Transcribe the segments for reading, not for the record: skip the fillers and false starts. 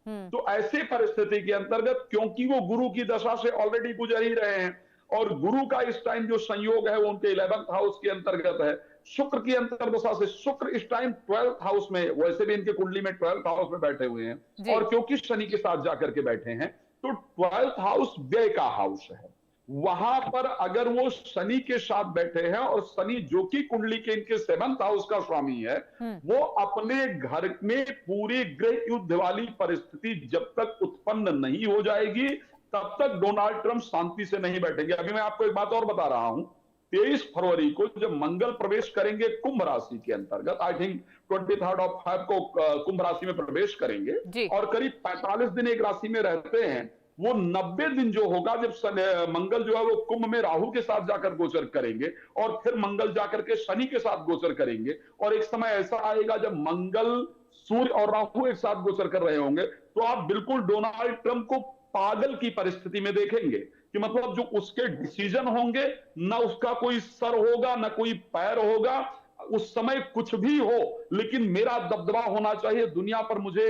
तो ऐसी परिस्थिति के अंतर्गत, क्योंकि वो गुरु की दशा से ऑलरेडी गुजर ही रहे हैं, और गुरु का इस टाइम जो संयोग है वो उनके 11th हाउस के अंतर्गत है, शुक्र की अंतर्दशा से शुक्र इस टाइम 12th हाउस में, वैसे भी इनके कुंडली में 12th हाउस में बैठे हुए हैं, जी। और क्योंकि शनि के साथ जाकर के बैठे हैं, तो 12th हाउस व्यय का हाउस है। वहां पर अगर वो शनि के साथ बैठे हैं, और शनि जो कि कुंडली के इनके 7th हाउस का स्वामी है, वो अपने घर में पूरी गृह युद्ध वाली परिस्थिति जब तक उत्पन्न नहीं हो जाएगी, तब तक डोनाल्ड ट्रंप शांति से नहीं बैठेंगे। अभी मैं आपको एक बात और बता रहा हूं, 23 फरवरी को जब मंगल प्रवेश करेंगे कुंभ राशि के अंतर्गत, आई थिंक 23rd को कुंभ राशि में प्रवेश करेंगे, और करीब 45 दिन एक राशि में रहते हैं, वो 90 दिन जो होगा जब मंगल जो है वो कुंभ में राहु के साथ जाकर गोचर करेंगे, और फिर मंगल जाकर के शनि के साथ गोचर करेंगे, और एक समय ऐसा आएगा जब मंगल सूर्य और राहु एक साथ गोचर कर रहे होंगे, तो आप बिल्कुल डोनाल्ड ट्रंप को पागल की परिस्थिति में देखेंगे, कि मतलब जो उसके डिसीजन होंगे, ना उसका कोई सर होगा ना कोई पैर होगा, उस समय कुछ भी हो, लेकिन मेरा दबदबा होना चाहिए दुनिया पर, मुझे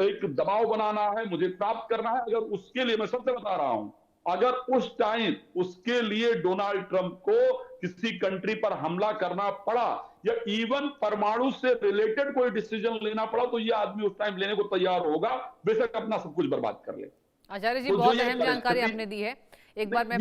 एक दबाव बनाना है, मुझे प्राप्त करना है। अगर उसके लिए, मैं सबसे बता रहा हूं, अगर उस टाइम उसके लिए डोनाल्ड ट्रंप को किसी कंट्री पर हमला करना पड़ा, या इवन परमाणु से रिलेटेड कोई डिसीजन लेना पड़ा, तो ये आदमी उस टाइम लेने को तैयार होगा, बेशक अपना सब कुछ बर्बाद कर ले। आचार्य जी, बहुत अहम जानकारी आपने दी है। एक बार मैं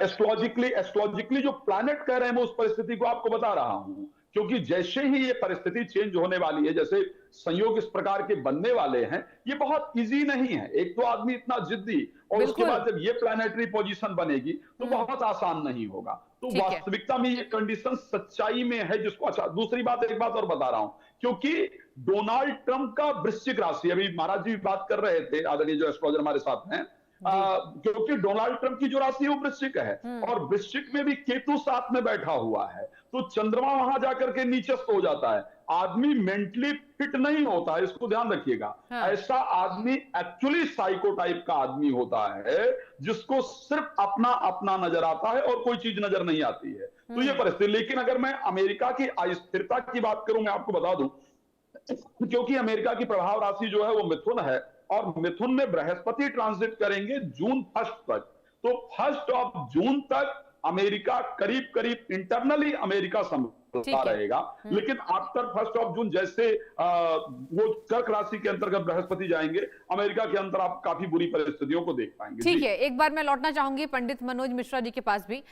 एस्ट्रोलॉजिकली जो प्लैनेट कह रहे हैं, मैं उस परिस्थिति को आपको बता रहा हूं, क्योंकि जैसे ही ये परिस्थिति चेंज होने वाली है, जैसे संयोग इस प्रकार के बनने वाले हैं, ये बहुत इजी नहीं है। एक तो आदमी इतना जिद्दी, और उसके बाद जब ये प्लैनेटरी पोजीशन बनेगी तो बहुत आसान नहीं होगा। तो वास्तविकता में ये कंडीशन सच्चाई में है, जिसको, अच्छा दूसरी बात, एक बात और बता रहा हूं, क्योंकि डोनाल्ड ट्रंप का वृश्चिक राशि, अभी महाराज जी बात कर रहे थे, आदरणीय जो एस्ट्रोलॉजर हमारे साथ हैं, क्योंकि डोनाल्ड ट्रंप की जो राशि है वो वृश्चिक है, और वृश्चिक में भी केतु साथ में बैठा हुआ है, तो चंद्रमा वहां जाकर के नीचस्थ हो जाता है, आदमी मेंटली फिट नहीं होता है, इसको ध्यान रखिएगा। ऐसा आदमी एक्चुअली साइको टाइप का आदमी होता है, जिसको सिर्फ अपना अपना नजर आता है और कोई चीज नजर नहीं आती है। तो ये परिस्थिति, लेकिन अगर मैं अमेरिका की अस्थिरता की बात करूं, मैं आपको बता दूं, क्योंकि अमेरिका की प्रभाव राशि जो है वो मिथुन है, और मिथुन में बृहस्पति ट्रांजिट करेंगे जून 1 तक, तो 1 जून तक अमेरिका करीब करीब इंटरनली अमेरिका संभलता रहेगा, लेकिन आफ्टर 1 जून जैसे वो कर्क राशि के अंतर्गत बृहस्पति जाएंगे, अमेरिका के अंदर आप काफी बुरी परिस्थितियों को देख पाएंगे। ठीक है, एक बार मैं लौटना चाहूंगी पंडित मनोज मिश्रा जी के पास भी।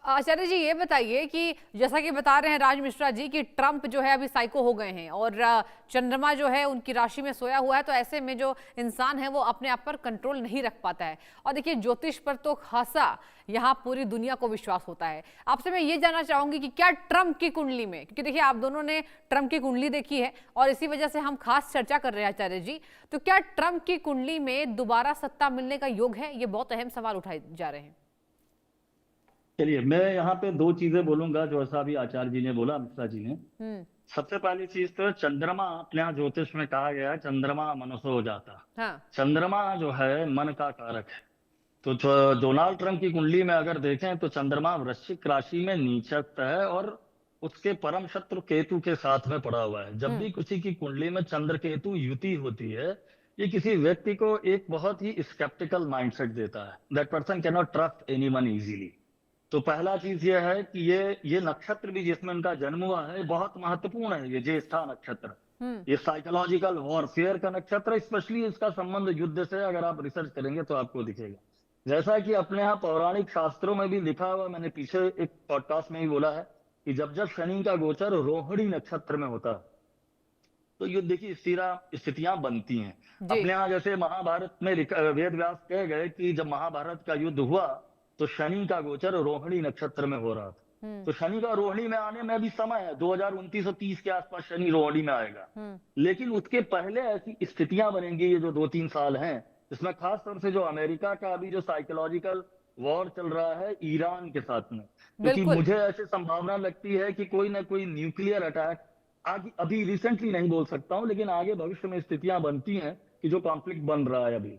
आचार्य जी, ये बताइए कि जैसा कि बता रहे हैं राज मिश्रा जी कि ट्रंप जो है अभी साइको हो गए हैं, और चंद्रमा जो है उनकी राशि में सोया हुआ है, तो ऐसे में जो इंसान है वो अपने आप पर कंट्रोल नहीं रख पाता है। और देखिए, ज्योतिष पर तो खासा यहाँ पूरी दुनिया को विश्वास होता है। आपसे मैं ये जानना चाहूंगी कि क्या ट्रंप की कुंडली में, क्योंकि देखिए आप दोनों ने ट्रंप की कुंडली देखी है और इसी वजह से हम खास चर्चा कर रहे हैं आचार्य जी, तो क्या ट्रंप की कुंडली में दोबारा सत्ता मिलने का योग है? ये बहुत अहम सवाल उठाए जा रहे हैं। चलिए, मैं यहाँ पे दो चीजें बोलूंगा, जो ऐसा अभी आचार्य जी ने बोला, मिश्रा जी ने। सबसे पहली चीज तो चंद्रमा, अपने यहाँ ज्योतिष में कहा गया है चंद्रमा मनुष्य हो जाता। चंद्रमा जो है मन का कारक है। तो डोनाल्ड ट्रंप की कुंडली में अगर देखें तो चंद्रमा वृश्चिक राशि में नीचस्थ है, और उसके परम शत्रु केतु के साथ में पड़ा हुआ है। जब भी किसी की कुंडली में चंद्र केतु युति होती है, ये किसी व्यक्ति को एक बहुत ही स्केप्टिकल माइंडसेट देता है। That person can not trust anyone easily. तो पहला चीज ये है कि ये नक्षत्र भी जिसमें उनका जन्म हुआ है बहुत महत्वपूर्ण है। ये ज्येष्ठा नक्षत्र, ये साइकोलॉजिकल वॉरफेयर का नक्षत्र, स्पेशली इसका संबंध युद्ध से अगर आप रिसर्च करेंगे तो आपको दिखेगा। जैसा कि अपने यहाँ पौराणिक शास्त्रों में भी लिखा हुआ, मैंने पीछे एक पॉडकास्ट में ही बोला है कि जब जब शनि का गोचर रोहिणी नक्षत्र में होता है तो युद्ध की स्थितियां बनती हैं। अपने यहाँ जैसे महाभारत में वेद व्यास कह गए कि जब महाभारत का युद्ध हुआ तो शनि का गोचर रोहिणी नक्षत्र में हो रहा था। तो शनि का रोहिणी में आने में भी समय है, 2029-30 के आसपास शनि रोहिणी में आएगा। लेकिन उसके पहले ऐसी स्थितियां बनेंगी, ये जो 2-3 साल हैं, इसमें खास तौर से जो अमेरिका का अभी जो साइकोलॉजिकल वॉर चल रहा है ईरान के साथ में, क्योंकि मुझे ऐसी संभावना लगती है कि कोई ना कोई न्यूक्लियर अटैक आगे, अभी रिसेंटली नहीं बोल सकता हूं, लेकिन आगे भविष्य में स्थितियां बनती हैं कि जो कॉन्फ्लिक्ट बन रहा है अभी।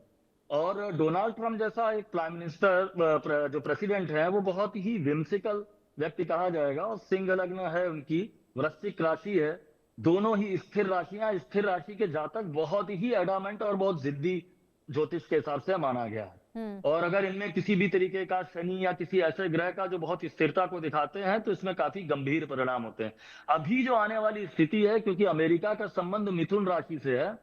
और डोनाल्ड ट्रंप जैसा एक प्राइम मिनिस्टर जो प्रेसिडेंट है, वो बहुत ही विम्सिकल व्यक्ति कहा जाएगा, और सिंह लग्न है उनकी, वृश्चिक राशि है, दोनों ही स्थिर राशियां, स्थिर राशि के जातक बहुत ही एडामेंट और बहुत जिद्दी ज्योतिष के हिसाब से माना गया है। और अगर इनमें किसी भी तरीके का शनि या किसी ऐसे ग्रह का जो बहुत स्थिरता को दिखाते हैं तो इसमें काफी गंभीर परिणाम होते हैं। अभी जो आने वाली स्थिति है, क्योंकि अमेरिका का संबंध मिथुन राशि से है,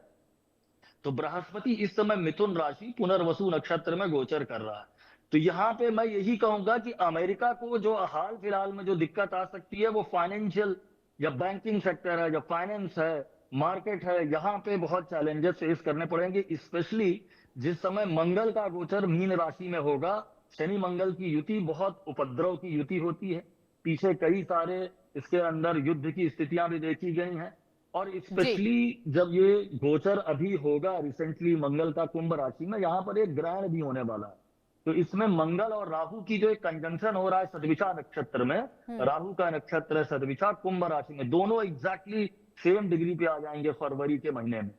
तो बृहस्पति इस समय मिथुन राशि पुनर्वसु नक्षत्र में गोचर कर रहा है। तो यहाँ पे मैं यही कहूंगा कि अमेरिका को जो हाल फिलहाल में जो दिक्कत आ सकती है वो फाइनेंशियल या बैंकिंग सेक्टर है, या फाइनेंस है, मार्केट है, यहाँ पे बहुत चैलेंजेस फेस करने पड़ेंगे। स्पेशली जिस समय मंगल का गोचर मीन राशि में होगा, शनि मंगल की युति बहुत उपद्रव की युति होती है। पीछे कई सारे इसके अंदर युद्ध की स्थितियां भी देखी गई हैं। और स्पेशली जब ये गोचर अभी होगा रिसेंटली मंगल का कुंभ राशि में, यहाँ पर एक ग्रहण भी होने वाला है। तो इसमें मंगल और राहु की जो एक कंजंक्शन हो रहा है सदविछा नक्षत्र में, राहु का नक्षत्र है सदविछा कुंभ राशि में, दोनों एग्जैक्टली सेम डिग्री पे आ जाएंगे फरवरी के महीने में।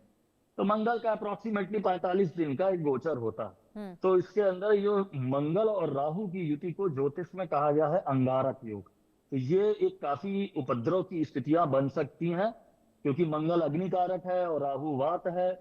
तो मंगल का अप्रोक्सीमेटली 45 दिन का एक गोचर होता है। तो इसके अंदर ये मंगल और राहु की युति को ज्योतिष में कहा गया है अंगारक योग। तो ये एक काफी उपद्रव की स्थितियां बन सकती हैं, क्योंकि मंगल अग्नि कारक है और राहु वात है।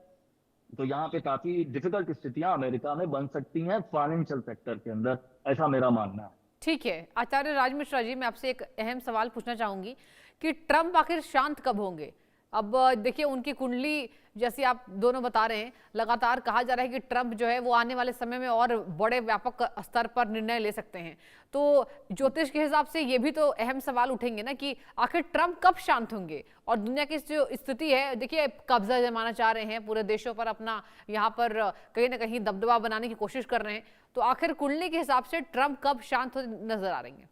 तो यहाँ पे काफी डिफिकल्ट स्थितियां अमेरिका में बन सकती हैं फाइनेंशियल सेक्टर के अंदर, ऐसा मेरा मानना है। ठीक है आचार्य राज मिश्रा जी, मैं आपसे एक अहम सवाल पूछना चाहूंगी कि ट्रंप आखिर शांत कब होंगे? अब देखिए उनकी कुंडली जैसे आप दोनों बता रहे हैं, लगातार कहा जा रहा है कि ट्रंप जो है वो आने वाले समय में और बड़े व्यापक स्तर पर निर्णय ले सकते हैं। तो ज्योतिष के हिसाब से ये भी तो अहम सवाल उठेंगे ना कि आखिर ट्रंप कब शांत होंगे? और दुनिया की जो स्थिति है, देखिए कब्जा जमाना चाह रहे हैं पूरे देशों पर, अपना यहाँ पर कहीं ना कहीं दबदबा बनाने की कोशिश कर रहे हैं। तो आखिर कुंडली के हिसाब से ट्रंप कब शांत नजर आ रहे हैं?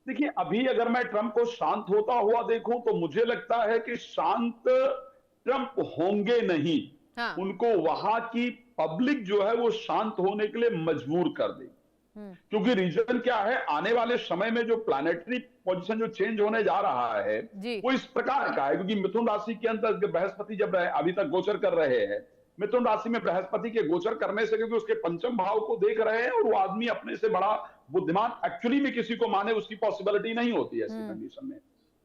देखिए अभी अगर मैं ट्रंप को शांत होता हुआ देखूं तो मुझे लगता है कि शांत ट्रंप होंगे नहीं। हाँ। उनको वहां की पब्लिक जो है वो शांत होने के लिए मजबूर कर देगी। क्योंकि रीजन क्या है, आने वाले समय में जो प्लैनेटरी पोजीशन जो चेंज होने जा रहा है वो इस प्रकार का है। क्योंकि मिथुन राशि के अंदर बृहस्पति जब अभी तक गोचर कर रहे हैं, मिथुन राशि में बृहस्पति के गोचर करने से, क्योंकि उसके पंचम भाव को देख रहे हैं और वो आदमी अपने से बड़ा बुद्धिमान एक्चुअली में किसी को माने उसकी पॉसिबिलिटी नहीं होती है ऐसी कंडीशन में।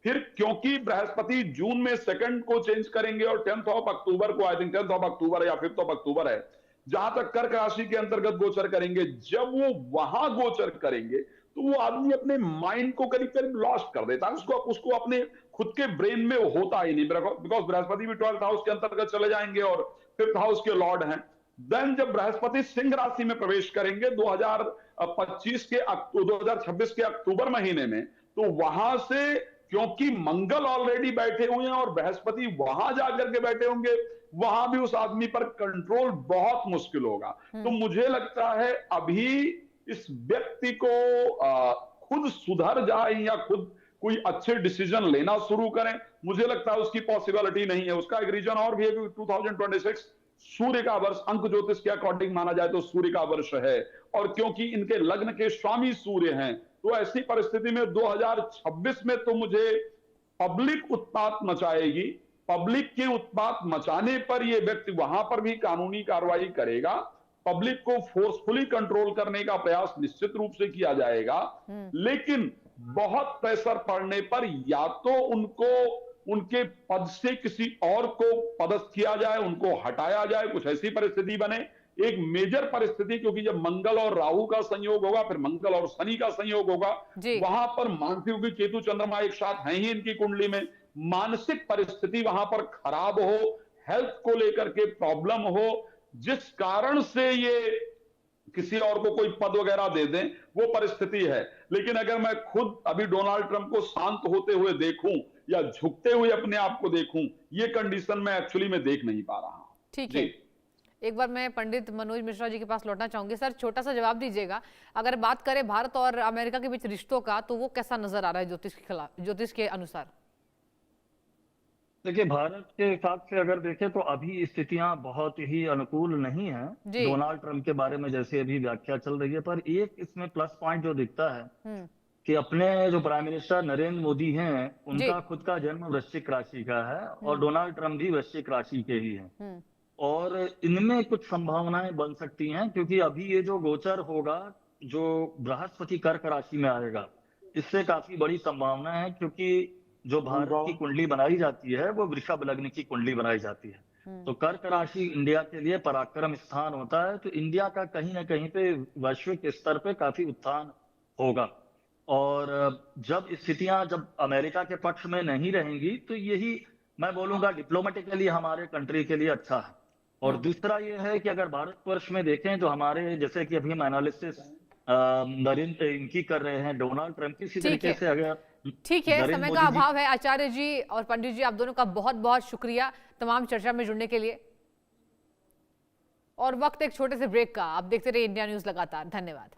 फिर क्योंकि बृहस्पति जून में सेकंड को चेंज करेंगे और 10th ऑफ अक्टूबर को, I think 10th of October या 5th ऑफ अक्टूबर है जहां तक कर्क राशि के अंतर्गत गोचर करेंगे, जब वो वहां गोचर करेंगे तो वो आदमी अपने माइंड को करीब करीब लॉस्ट कर देता है। उसको अपने खुद के ब्रेन में होता ही नहीं, बिकॉज बृहस्पति भी 12th हाउस के अंतर्गत चले जाएंगे और 5th हाउस के लॉर्ड हैं। देन जब बृहस्पति सिंह राशि में प्रवेश करेंगे 2026 के अक्टूबर महीने में, तो वहां से क्योंकि मंगल ऑलरेडी बैठे हुए हैं और बृहस्पति वहां जाकर के बैठे होंगे, वहां भी उस आदमी पर कंट्रोल बहुत मुश्किल होगा। तो मुझे लगता है अभी इस व्यक्ति को खुद सुधर जाए या खुद कोई अच्छे डिसीजन लेना शुरू करें, मुझे लगता है उसकी पॉसिबिलिटी नहीं है। उसका एक रीजन और भी है कि 2026 सूर्य का वर्ष, अंक ज्योतिष के अकॉर्डिंग माना जाए तो सूर्य का वर्ष है, और क्योंकि इनके लग्न के स्वामी सूर्य हैं, तो ऐसी परिस्थिति में 2026 में तो मुझे पब्लिक उत्पात मचाएगी। पब्लिक के उत्पात मचाने पर यह व्यक्ति वहां पर भी कानूनी कार्रवाई करेगा। पब्लिक को फोर्सफुली कंट्रोल करने का प्रयास निश्चित रूप से किया जाएगा, लेकिन बहुत प्रेशर पड़ने पर या तो उनको उनके पद से किसी और को पदस्थ किया जाए, उनको हटाया जाए, कुछ ऐसी परिस्थिति बने। एक मेजर परिस्थिति, क्योंकि जब मंगल और राहु का संयोग होगा, फिर मंगल और शनि का संयोग होगा, वहां पर मानसिक केतु चंद्रमा एक साथ हैं ही इनकी कुंडली में, मानसिक परिस्थिति वहां पर खराब हो, हेल्थ को लेकर के प्रॉब्लम हो, जिस कारण से ये किसी और को कोई पद वगैरह दे दें, वो परिस्थिति है। लेकिन अगर मैं खुद अभी डोनाल्ड ट्रंप को शांत होते हुए देखूं या झुकते हुए अपने आप को देखूं, ये कंडीशन मैं एक्चुअली में देख नहीं पा रहा हूं। ठीक है, एक बार मैं पंडित मनोज मिश्रा जी के पास लौटना चाहूंगी। सर छोटा सा जवाब दीजिएगा, अगर बात करें भारत और अमेरिका के बीच रिश्तों का, तो वो कैसा नजर आ रहा है ज्योतिष के अनुसार? देखिए भारत के हिसाब से अगर देखें तो अभी स्थितियां बहुत ही अनुकूल नहीं है डोनाल्ड ट्रंप के बारे में, जैसे अभी व्याख्या चल रही है। पर एक इसमें प्लस पॉइंट जो दिखता है कि अपने जो प्राइम मिनिस्टर नरेंद्र मोदी हैं, उनका खुद का जन्म वृश्चिक राशि का है और डोनाल्ड ट्रंप भी वृश्चिक राशि के ही हैं, और इनमें कुछ संभावनाएं बन सकती हैं। क्योंकि अभी ये जो गोचर होगा, जो बृहस्पति कर्क राशि में आएगा, इससे काफी बड़ी संभावना है। क्योंकि जो भारत की कुंडली बनाई जाती है वो वृषभ लग्न की कुंडली बनाई जाती है। तो कर्क राशि इंडिया के लिए पराक्रम स्थान होता है, तो इंडिया का कहीं ना कहीं पे वैश्विक स्तर पे काफी उत्थान होगा। और जब स्थितियां जब अमेरिका के पक्ष में नहीं रहेंगी तो यही मैं बोलूंगा डिप्लोमेटिकली हमारे कंट्री के लिए अच्छा है। और दूसरा ये है कि अगर भारतवर्ष में देखें तो हमारे जैसे कि अभी हम एनालिसिस नरेंद्र इनकी कर रहे हैं, डोनाल्ड ट्रंप की, इसी तरीके से अगर ठीक है, समय का अभाव है। आचार्य जी और पंडित जी, आप दोनों का बहुत बहुत शुक्रिया तमाम चर्चा में जुड़ने के लिए। और वक्त एक छोटे से ब्रेक का, आप देखते रहिए इंडिया न्यूज लगातार। धन्यवाद।